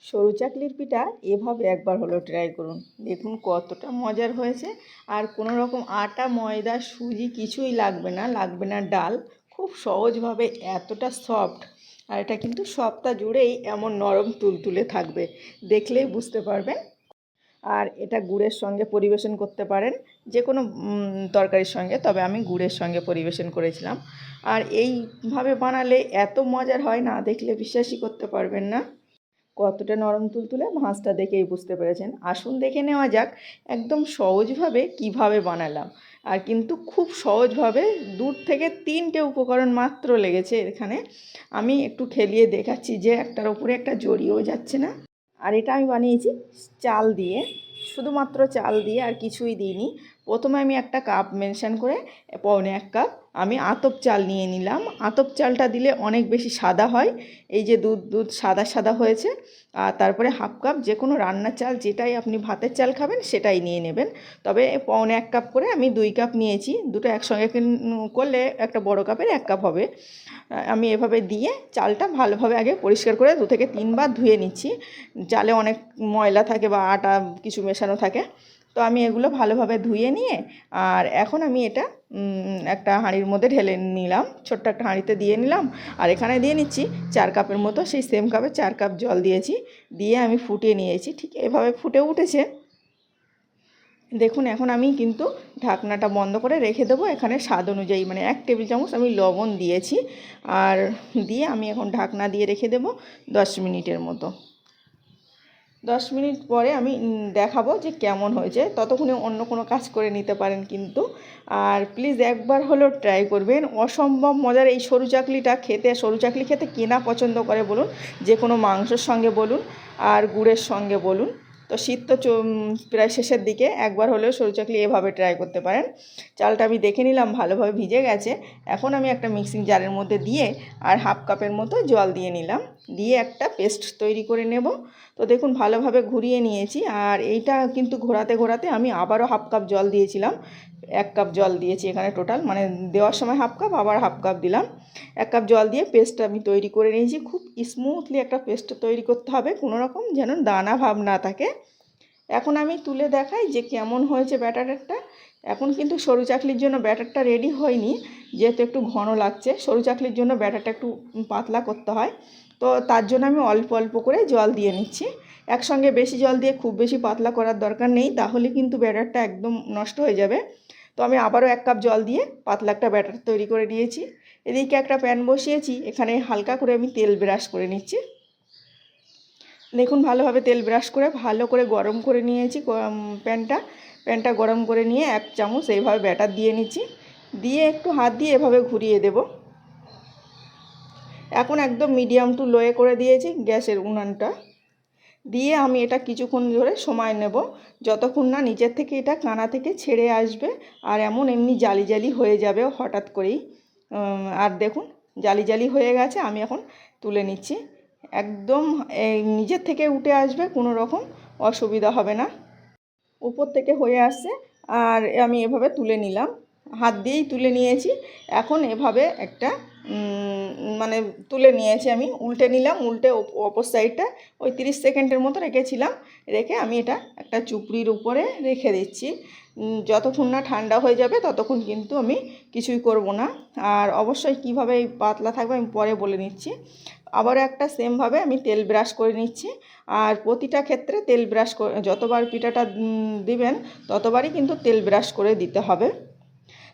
সরু চাকলির পিঠা এভাবে একবার হলো ট্রাই করুন, দেখুন কতটা মজার হয়েছে। আর কোনো রকম আটা ময়দা সুজি কিছুই লাগবে না ডাল, খুব সহজভাবে এতটা সফট। আর এটা কিন্তু সপ্তাহ জুড়েই এমন নরম তুলতুলে থাকবে, দেখলেই বুঝতে পারবেন। আর এটা গুড়ের সঙ্গে পরিবেশন করতে পারেন, যে কোনো তরকারির সঙ্গে, তবে আমি গুড়ের সঙ্গে পরিবেশন করেছিলাম। আর এইভাবে বানালে এত মজার হয়, না দেখলে বিশ্বাসই করতে পারবেন না কতটা নরম তুলতুলে। ভাঁজটা দেখেই বুঝতে পেরেছেন। আসুন দেখে নেওয়া যাক একদম সহজভাবে কিভাবে বানালাম। আর কিন্তু খুব সহজভাবে, 2 থেকে 3টে উপকরণ মাত্র লেগেছে এখানে। আমি একটু খেলিয়ে দেখাচ্ছি যে একটার উপরে একটা জড়িয়েও যাচ্ছে না। আর এটা আমি বানিয়েছি চাল দিয়ে, শুধুমাত্র চাল দিয়ে, আর কিছুই দিইনি। প্রথমে আমি একটা কাপ মেনশন করে 1.25 কাপ আমি আতপ চাল নিয়ে নিলাম। আতপ চালটা দিলে অনেক বেশি সাদা হয়, এই যে দুধ সাদা সাদা হয়েছে। আর তারপরে 1/2 কাপ যে কোনো রান্নার চাল, যেটাই আপনি ভাতের চাল খাবেন সেটাই নিয়ে নেবেন। তবে 1.25 কাপ করে আমি 2 কাপ নিয়েছি, দুটো একসঙ্গে করলে একটা বড় কাপের 1 কাপ হবে। আমি এভাবে দিয়ে চালটা ভালোভাবে আগে পরিষ্কার করে 2 থেকে 3 বার ধুয়ে নিচ্ছি। চালে অনেক ময়লা থাকে বা আটা কিছু মেশানো থাকে, তো আমি এগুলো ভালোভাবে ধুয়ে নিয়ে আর এখন আমি এটা একটা হাঁড়ির মধ্যে ঢেলে নিলাম, ছোট্ট একটা হাঁড়িতে দিয়ে নিলাম। আর এখানে দিয়ে নিচ্ছি 4 কাপের মতো, সেই সেম কাপে 4 কাপ জল দিয়েছি, দিয়ে আমি ফুটিয়ে নিয়েছি। ঠিক এভাবে ফুটে উঠেছে দেখুন। এখন আমি কিন্তু ঢাকনাটা বন্ধ করে রেখে দেবো। এখানে স্বাদ অনুযায়ী মানে 1 টেবিল চামচ আমি লবণ দিয়েছি, আর দিয়ে আমি এখন ঢাকনা দিয়ে রেখে দেবো 10 মিনিটের মতো। 10 মিনিট পরে আমি দেখাবো যে কেমন হয়েছে। ততক্ষণে অন্য কোনো কাজ করে নিতে পারেন কিন্তু। আর প্লিজ একবার হলেও ট্রাই করবেন, অসম্ভব মজার এই সরু চাকলিটা খেতে। সরু চাকলি খেতে কে না পছন্দ করে বলুন, যে কোনো মাংসের সঙ্গে বলুন আর গুড়ের সঙ্গে বলুন। তো শীত তো প্রায় শেষের দিকে, একবার হলেও সরু চাকলি এভাবে ট্রাই করতে পারেন। চালটা আমি দেখে নিলাম ভালোভাবে ভিজে গেছে। এখন আমি একটা মিক্সিং জারের মধ্যে দিয়ে আর 1/2 কাপের মতো জল দিয়ে নিলাম, দিয়ে একটা পেস্ট তৈরি করে নেব। তো দেখুন ভালোভাবে ঘুরিয়ে নিয়েছি। আর এইটা কিন্তু ঘোরাতে ঘোরাতে আমি আবারও 1/2 কাপ জল দিয়েছিলাম। 1 কাপ জল দিয়েছি এখানে টোটাল, মানে দেওয়ার সময় 1/2 কাপ, আবার 1/2 কাপ দিলাম। 1 কাপ জল দিয়ে পেস্টটা আমি তৈরি করে নিয়েছি। খুব স্মুথলি একটা পেস্ট তৈরি করতে হবে, কোনো রকম যেন দানা ভাব না থাকে। এখন আমি তুলে দেখাই যে কেমন হয়েছে ব্যাটারটা। এখন কিন্তু সরু চাকলির জন্য ব্যাটারটা রেডি হয়নি, যেহেতু একটু ঘন লাগছে। সরু চাকলির জন্য ব্যাটারটা একটু পাতলা করতে হয়, তো তার জন্য আমি অল্প অল্প করে জল দিয়ে নিচ্ছি। একসঙ্গে বেশি জল দিয়ে খুব বেশি পাতলা করার দরকার নেই, তাহলে কিন্তু ব্যাটারটা একদম নষ্ট হয়ে যাবে। তো আমি আবারও 1 কাপ জল দিয়ে পাতলা একটা ব্যাটার তৈরি করে নিয়েছি। এদিকে একটা প্যান বসিয়েছি, এখানে হালকা করে আমি তেল ব্রাশ করে নিচ্ছি। দেখুন ভালোভাবে তেল ব্রাশ করে ভালো করে গরম করে নিয়েছি প্যানটা গরম করে নিয়ে 1 চামচ এইভাবে ব্যাটার দিয়ে নিচ্ছি, দিয়ে একটু হাত দিয়ে এভাবে ঘুরিয়ে দেব। এখন একদম মিডিয়াম টু লোয়ে করে দিয়েছি গ্যাসের উনানটা, দিয়ে আমি এটা কিছুক্ষণ ধরে সময় নেব, যতক্ষণ না নিচের থেকে এটা কানা থেকে ছেড়ে আসবে আর এমনি জালি জালি হয়ে যাবে হঠাৎ করেই। আর দেখুন জালি জালি হয়ে গেছে, আমি এখন তুলে নিচ্ছি। একদম নিজের থেকে উঠে আসবে, কোনো রকম অসুবিধা হবে না। উপর থেকে হয়ে আসছে, আর আমি এভাবে তুলে নিলাম, হাত দিয়েই তুলে নিয়েছি। এখন এভাবে একটা মানে তুলে নিয়েছি, আমি উল্টে নিলাম, উল্টে অপর সাইডটা ওই 30 সেকেন্ডের মতো রেখেছিলাম। রেখে আমি এটা একটা চুপড়ির উপরে রেখে দিচ্ছি। যতক্ষণ না ঠান্ডা হয়ে যাবে ততক্ষণ কিন্তু আমি কিছুই করব না। আর অবশ্যই কিভাবে এই পাতলা থাকবে আমি পরে বলে নিচ্ছি। আবারও একটা সেমভাবে আমি তেল ব্রাশ করে নিচ্ছি। আর প্রতিটা ক্ষেত্রে তেল ব্রাশ করে, যতবার পিঠাটা দিবেন ততবারই কিন্তু তেল ব্রাশ করে দিতে হবে।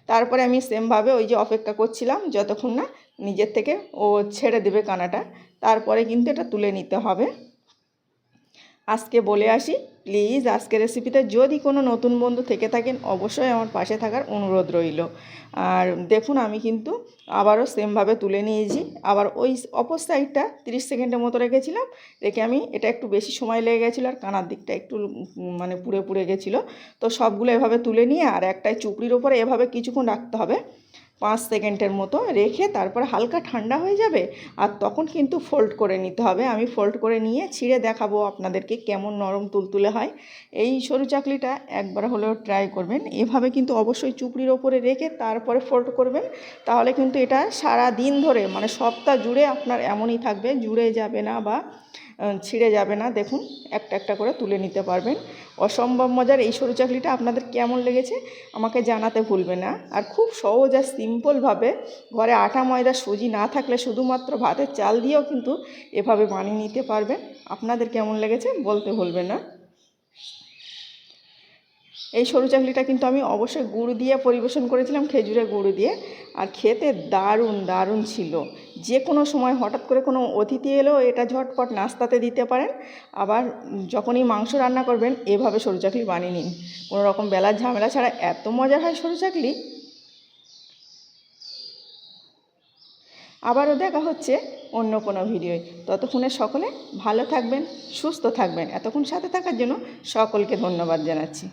তারপরে আমি সেমভাবে ওই যে অপেক্ষা করছিলাম যতক্ষণ না নিজের থেকে ও ছেড়ে দেবে কানাটা, তারপরে কিন্তু এটা তুলে নিতে হবে। আজকে বলে আসি, প্লিজ আজকের রেসিপিতে যদি কোনো নতুন বন্ধু থেকে থাকেন অবশ্যই আমার পাশে থাকার অনুরোধ রইল। আর দেখুন আমি কিন্তু আবারও সেমভাবে তুলে নিয়েছি। আবার ওই অপর সাইডটা 30 সেকেন্ডের মতো রেখেছিলাম, রেখে আমি এটা একটু বেশি সময় লেগে গেছিলো আর কানার দিকটা একটু মানে পুড়ে পুড়ে গেছিলো। তো সবগুলো এভাবে তুলে নিয়ে আর একটাই চুপড়ির ওপরে এভাবে কিছুক্ষণ রাখতে হবে, 5 সেকেন্ডের মতো রেখে তারপর হালকা ঠান্ডা হয়ে যাবে। আর তখন কিন্তু ফোল্ড করে নিতে হবে। আমি ফোল্ড করে নিয়ে ছিঁড়ে দেখাবো আপনাদেরকে কেমন নরম তুলতুলে হয়। এই সরু চাকলিটা একবার হলেও ট্রাই করবেন, এভাবে কিন্তু অবশ্যই চুপড়ির ওপরে রেখে তারপরে ফোল্ড করবেন, তাহলে কিন্তু এটা সারা দিন ধরে মানে সপ্তাহ জুড়ে আপনার এমনই থাকবে, জুড়ে যাবে না বা ছিঁড়ে যাবে না। দেখুন একটা একটা করে তুলে নিতে পারবেন। অসম্ভব মজার এই সরু চাকলিটা আপনাদের কেমন লেগেছে আমাকে জানাতে ভুলবেন না। আর খুব সহজ আর সিম্পলভাবে ঘরে আটা ময়দা সুজি না থাকলে শুধুমাত্র ভাতের চাল দিয়েও কিন্তু এভাবে বানিয়ে নিতে পারবেন। আপনাদের কেমন লেগেছে বলতে ভুলবেন না। এই সরু চাকলিটা কিন্তু আমি অবশ্যই গুড় দিয়ে পরিবেশন করেছিলাম, খেজুরের গুড় দিয়ে, আর খেতে দারুণ দারুণ ছিল। যে কোনো সময় হঠাৎ করে কোনো অতিথি এলেও এটা ঝটপট নাস্তাতে দিতে পারেন। আবার যখনই মাংস রান্না করবেন এভাবে সরু চাকলি বানিয়ে নিন, কোনো রকম বেলার ঝামেলা ছাড়া এত মজার হয় সরু চাকলি। আবারও দেখা হচ্ছে অন্য কোনো ভিডিওয়। ততক্ষণে সকলে ভালো থাকবেন, সুস্থ থাকবেন। এতক্ষণ সাথে থাকার জন্য সকলকে ধন্যবাদ জানাচ্ছি।